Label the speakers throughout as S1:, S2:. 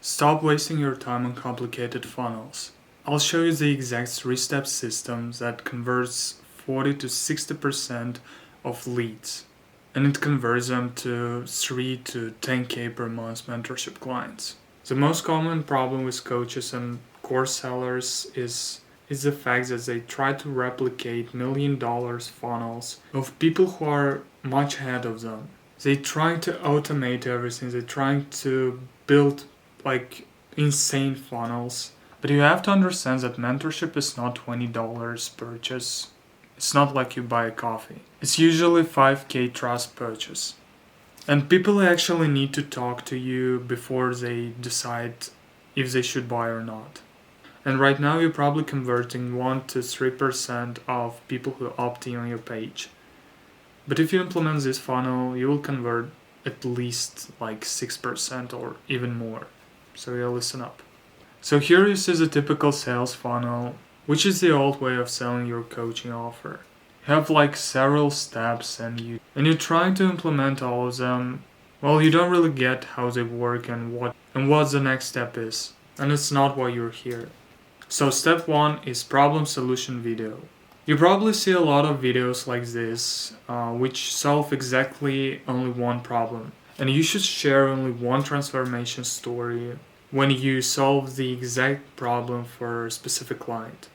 S1: Stop wasting your time on complicated funnels. I'll show you the exact 3-step system that converts 40 to 60% of leads, and it converts them to 3 to 10k per month mentorship clients. The most common problem with coaches and course sellers is the fact that they try to replicate $1 million funnels of people who are much ahead of them. They try to automate everything. They're trying to build insane funnels. But you have to understand that mentorship is not $20 purchase. It's not like you buy a coffee. It's usually 5k trust purchase. And people actually need to talk to you before they decide if they should buy or not. And right now you're probably converting 1 to 3% of people who opt in on your page. But if you implement this funnel, you will convert at least 6% or even more. So yeah, listen up. So here you see the typical sales funnel, which is the old way of selling your coaching offer. You have several steps and you're trying to implement all of them. Well, you don't really get how they work and what the next step is. And it's not why you're here. So step 1 is problem solution video. You probably see a lot of videos like this, which solve exactly only one problem. And you should share only one transformation story when you solve the exact problem for a specific client.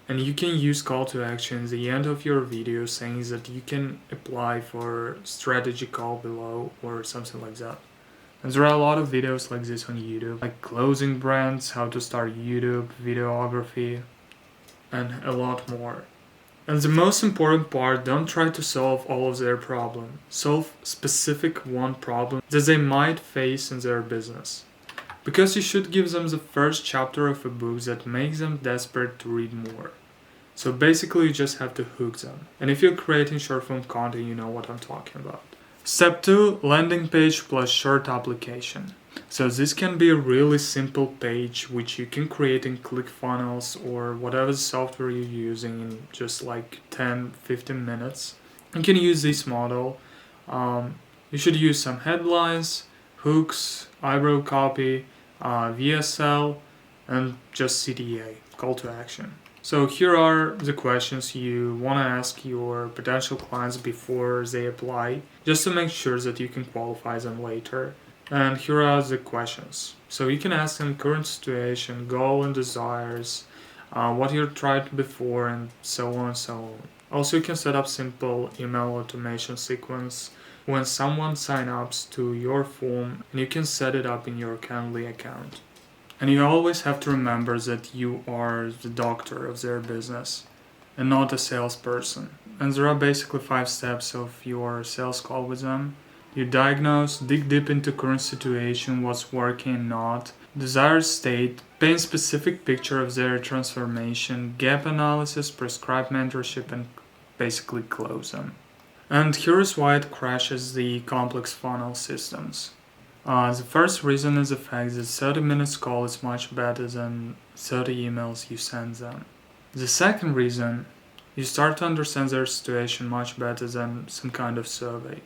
S1: And you can use call to action at the end of your video saying that you can apply for strategy call below or something like that. And there are a lot of videos like this on YouTube, like closing brands, how to start YouTube, videography, and a lot more. And the most important part, don't try to solve all of their problem. Solve specific one problem that they might face in their business. Because you should give them the first chapter of a book that makes them desperate to read more. So basically you just have to hook them. And if you're creating short form content, you know what I'm talking about. Step 2, landing page plus short application. So this can be a really simple page which you can create in ClickFunnels or whatever software you're using in just 10-15 minutes. You can use this model. You should use some headlines, hooks, eyebrow copy, VSL, and just CTA, call to action. So here are the questions you want to ask your potential clients before they apply, just to make sure that you can qualify them later. And here are the questions. So you can ask them current situation, goal and desires, what you tried before, and so on and so on. Also, you can set up simple email automation sequence when someone signs up to your form, and you can set it up in your Calendly account. And you always have to remember that you are the doctor of their business and not a salesperson. And there are basically 5 steps of your sales call with them. You diagnose, dig deep into current situation, what's working and not, desired state, paint specific picture of their transformation, gap analysis, prescribe mentorship, and basically close them. And here is why it crashes the complex funnel systems. The first reason is the fact that 30 minutes call is much better than 30 emails you send them. The second reason, you start to understand their situation much better than some kind of survey.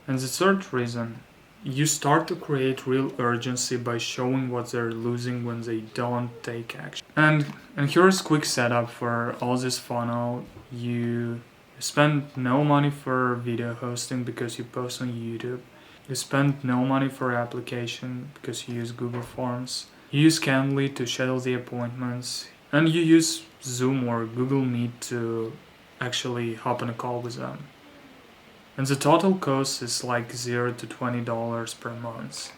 S1: And the third reason, you start to create real urgency by showing what they're losing when they don't take action. And here's a quick setup for all this funnel. You spend no money for video hosting because you post on YouTube. You spend no money for application because you use Google Forms. You use Calendly to schedule the appointments. And you use Zoom or Google Meet to actually hop on a call with them. And the total cost is $0 to $20 per month.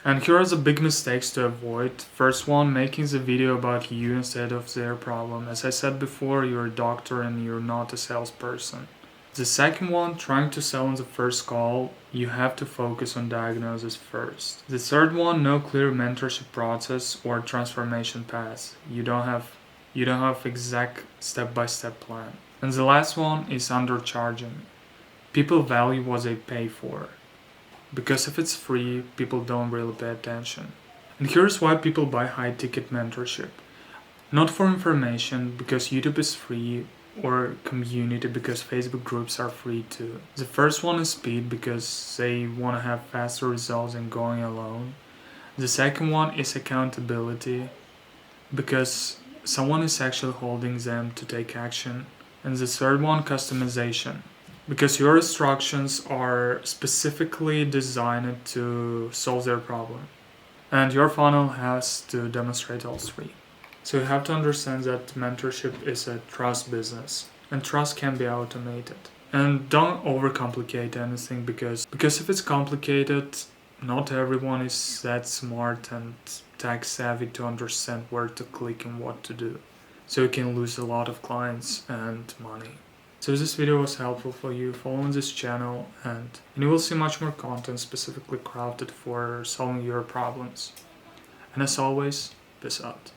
S1: And here are the big mistakes to avoid. First one, making the video about you instead of their problem. As I said before, you're a doctor and you're not a salesperson. The second one, trying to sell on the first call, you have to focus on diagnosis first. The third one, no clear mentorship process or transformation path. You don't have exact step-by-step plan. And the last one is undercharging. People value what they pay for. Because if it's free, people don't really pay attention. And here's why people buy high-ticket mentorship. Not for information, because YouTube is free, or community, because Facebook groups are free too. The first one is speed, because they want to have faster results than going alone. The second one is accountability, because someone is actually holding them to take action. And the third one, customization, because your instructions are specifically designed to solve their problem. And your funnel has to demonstrate all three. So you have to understand that mentorship is a trust business, and trust can be automated. And don't overcomplicate anything, because if it's complicated, not everyone is that smart and tech savvy to understand where to click and what to do. So you can lose a lot of clients and money. So if this video was helpful for you, follow on this channel and you will see much more content specifically crafted for solving your problems. And as always, peace out.